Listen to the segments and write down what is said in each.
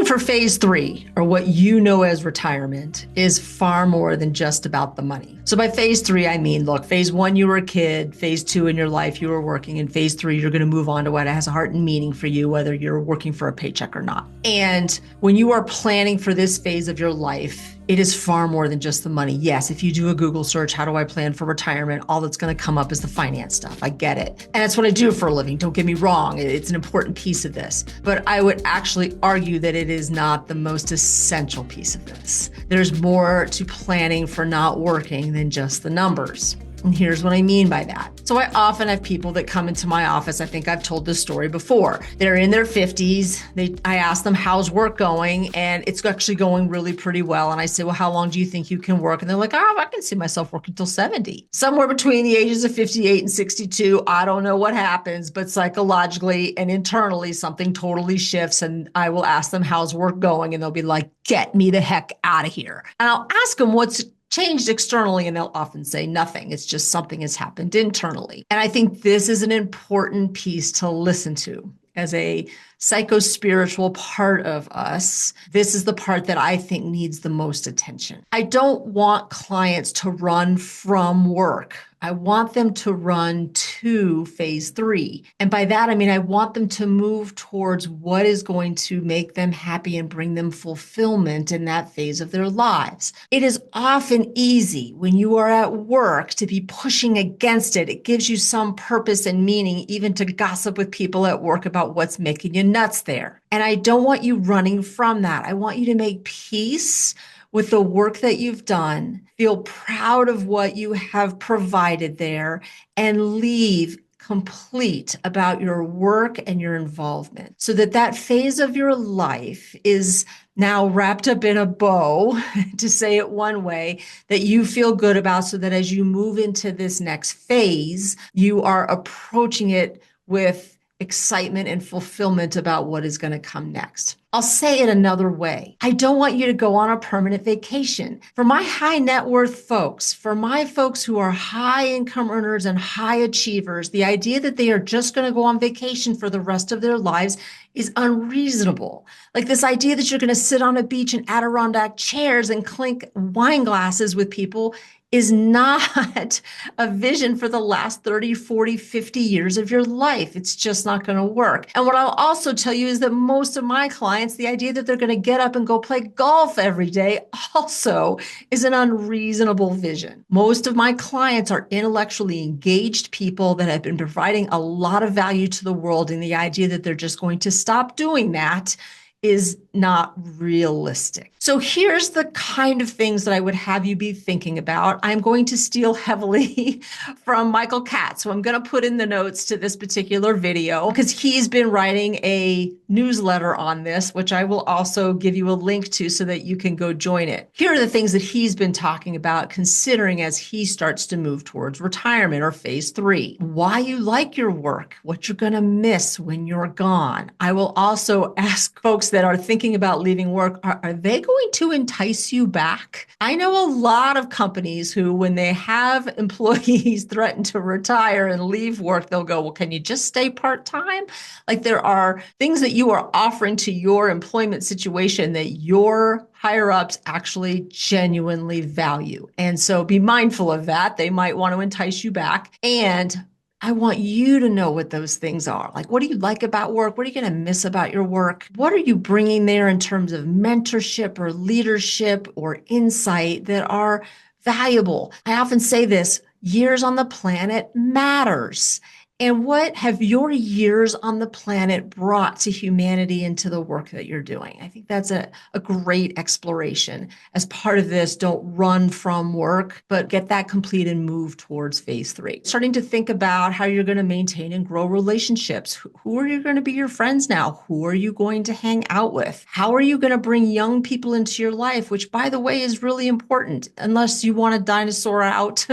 Planning for phase 3, or what you know as retirement, is far more than just about the money. So by phase 3, I mean, look, phase 1, you were a kid. Phase 2, in your life, you were working. And phase 3, you're going to move on to what has a heart and meaning for you, whether you're working for a paycheck or not. And when you are planning for this phase of your life, it is far more than just the money. Yes, if you do a Google search, how do I plan for retirement? All that's going to come up is the finance stuff. I get it. And that's what I do for a living. Don't get me wrong. It's an important piece of this. But I would actually argue that it is not the most essential piece of this. There's more to planning for not working than just the numbers. And here's what I mean by that. So I often have people that come into my office. I think I've told this story before. They're in their 50s. I ask them, how's work going? And it's actually going really pretty well. And I say, well, how long do you think you can work? And they're like, oh, I can see myself working until 70. Somewhere between the ages of 58 and 62. I don't know what happens, but psychologically and internally, something totally shifts. And I will ask them, how's work going? And they'll be like, get me the heck out of here. And I'll ask them what's changed externally, and they'll often say nothing. It's just something has happened internally. And I think this is an important piece to listen to. As a psycho-spiritual part of us, this is the part that I think needs the most attention. I don't want clients to run from work. I want them to run to phase 3. And by that, I mean, I want them to move towards what is going to make them happy and bring them fulfillment in that phase of their lives. It is often easy when you are at work to be pushing against it. It gives you some purpose and meaning, even to gossip with people at work about what's making you nuts there. And I don't want you running from that. I want you to make peace with the work that you've done, feel proud of what you have provided there, and leave complete about your work and your involvement, so that that phase of your life is now wrapped up in a bow, to say it one way, that you feel good about, so that as you move into this next phase, you are approaching it with excitement and fulfillment about what is going to come next. I'll say it another way. I don't want you to go on a permanent vacation. For my high net worth folks, for my folks who are high income earners and high achievers, the idea that they are just going to go on vacation for the rest of their lives is unreasonable. Like this idea that you're going to sit on a beach in Adirondack chairs and clink wine glasses with people is not a vision for the last 30, 40, 50 years of your life. It's just not going to work. And what I'll also tell you is that most of my clients, the idea that they're going to get up and go play golf every day also is an unreasonable vision. Most of my clients are intellectually engaged people that have been providing a lot of value to the world, and the idea that they're just going to stop doing that is not realistic. So here's the kind of things that I would have you be thinking about. I'm going to steal heavily from Michael Katz. So I'm going to put in the notes to this particular video because he's been writing a newsletter on this, which I will also give you a link to so that you can go join it. Here are the things that he's been talking about, considering as he starts to move towards retirement or phase 3. Why you like your work, what you're going to miss when you're gone. I will also ask folks that are thinking about leaving work, are they going to entice you back? I know a lot of companies who, when they have employees threaten to retire and leave work, they'll go, well, can you just stay part-time? Like there are things that you are offering to your employment situation that your higher ups actually genuinely value. And so be mindful of that. They might want to entice you back. And I want you to know what those things are. Like, what do you like about work? What are you going to miss about your work? What are you bringing there in terms of mentorship or leadership or insight that are valuable? I often say this, years on the planet matters. And what have your years on the planet brought to humanity and to the work that you're doing? I think that's a great exploration. As part of this, don't run from work, but get that complete and move towards phase 3. Starting to think about how you're going to maintain and grow relationships. Who are you going to be your friends now? Who are you going to hang out with? How are you going to bring young people into your life, which, by the way, is really important, unless you want to dinosaur out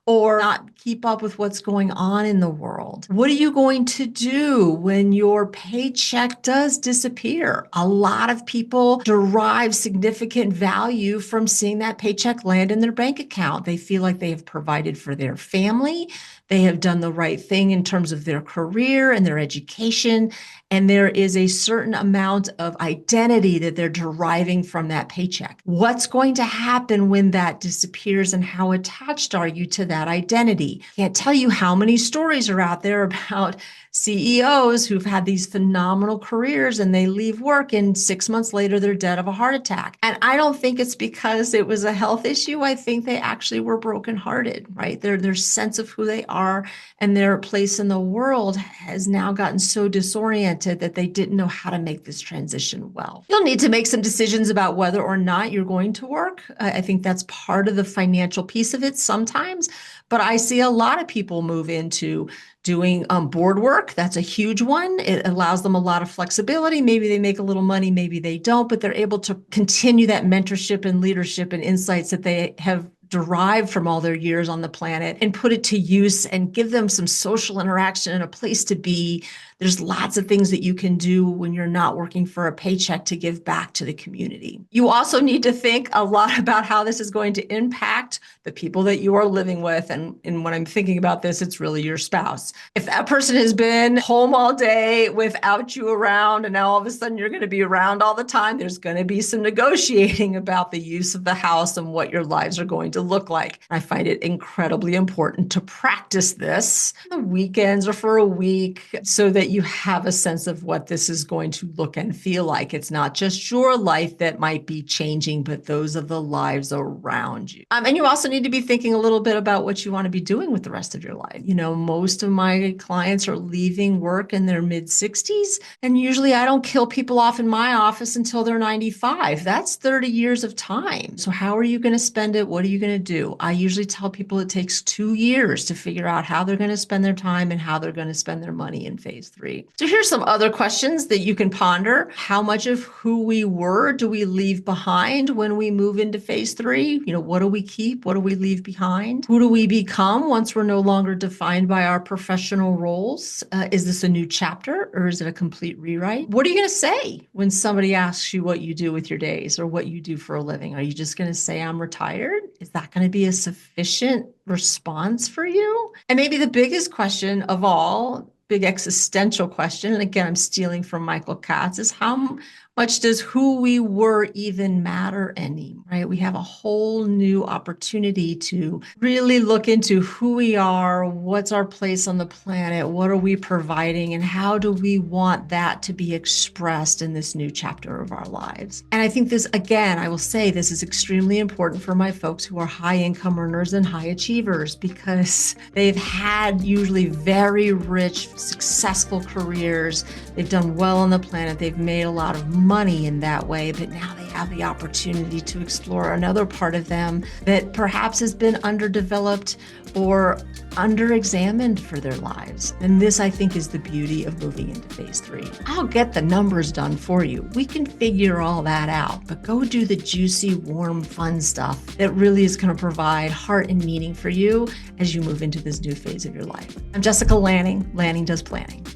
or not keep up with what's going on in the world. What are you going to do when your paycheck does disappear? A lot of people derive significant value from seeing that paycheck land in their bank account. They feel like they have provided for their family. They have done the right thing in terms of their career and their education. And there is a certain amount of identity that they're deriving from that paycheck. What's going to happen when that disappears, and how attached are you to that identity? Can't tell you how many stories are out there about CEOs who've had these phenomenal careers and they leave work and 6 months later they're dead of a heart attack. And I don't think it's because it was a health issue. I think they actually were brokenhearted, right? Their sense of who they are and their place in the world has now gotten so disoriented that they didn't know how to make this transition well. You'll need to make some decisions about whether or not you're going to work. I think that's part of the financial piece of it sometimes, but I see a lot of people move into doing board work. That's a huge one. It allows them a lot of flexibility. Maybe they make a little money, maybe they don't, but they're able to continue that mentorship and leadership and insights that they have derived from all their years on the planet and put it to use and give them some social interaction and a place to be. There's lots of things that you can do when you're not working for a paycheck to give back to the community. You also need to think a lot about how this is going to impact the people that you are living with. And when I'm thinking about this, it's really your spouse. If that person has been home all day without you around, and now all of a sudden you're going to be around all the time, there's going to be some negotiating about the use of the house and what your lives are going to look like. I find it incredibly important to practice this on the weekends or for a week so that you have a sense of what this is going to look and feel like. It's not just your life that might be changing, but those of the lives around you. And you also need to be thinking a little bit about what you want to be doing with the rest of your life. You know, most of my clients are leaving work in their mid-60s, and usually I don't kill people off in my office until they're 95. That's 30 years of time. So how are you going to spend it? What are you going to do? I usually tell people it takes 2 years to figure out how they're going to spend their time and how they're going to spend their money in phase 3. So here's some other questions that you can ponder. How much of who we were do we leave behind when we move into phase 3? You know, what do we keep? What do we leave behind? Who do we become once we're no longer defined by our professional roles? Is this a new chapter or is it a complete rewrite? What are you going to say when somebody asks you what you do with your days or what you do for a living? Are you just going to say, I'm retired? Is that going to be a sufficient response for you? And maybe the biggest question of all, big existential question, and again, I'm stealing from Michael Katz, is how much does who we were even matter anymore, right? We have a whole new opportunity to really look into who we are, what's our place on the planet, what are we providing, and how do we want that to be expressed in this new chapter of our lives. And I think this, again, I will say this is extremely important for my folks who are high income earners and high achievers, because they've had usually very rich, successful careers. They've done well on the planet. They've made a lot of money in that way, but now they have the opportunity to explore another part of them that perhaps has been underdeveloped or under-examined for their lives. And this, I think, is the beauty of moving into phase 3. I'll get the numbers done for you. We can figure all that out, but go do the juicy, warm, fun stuff that really is going to provide heart and meaning for you as you move into this new phase of your life. I'm Jessica Lanning. Lanning Does Planning.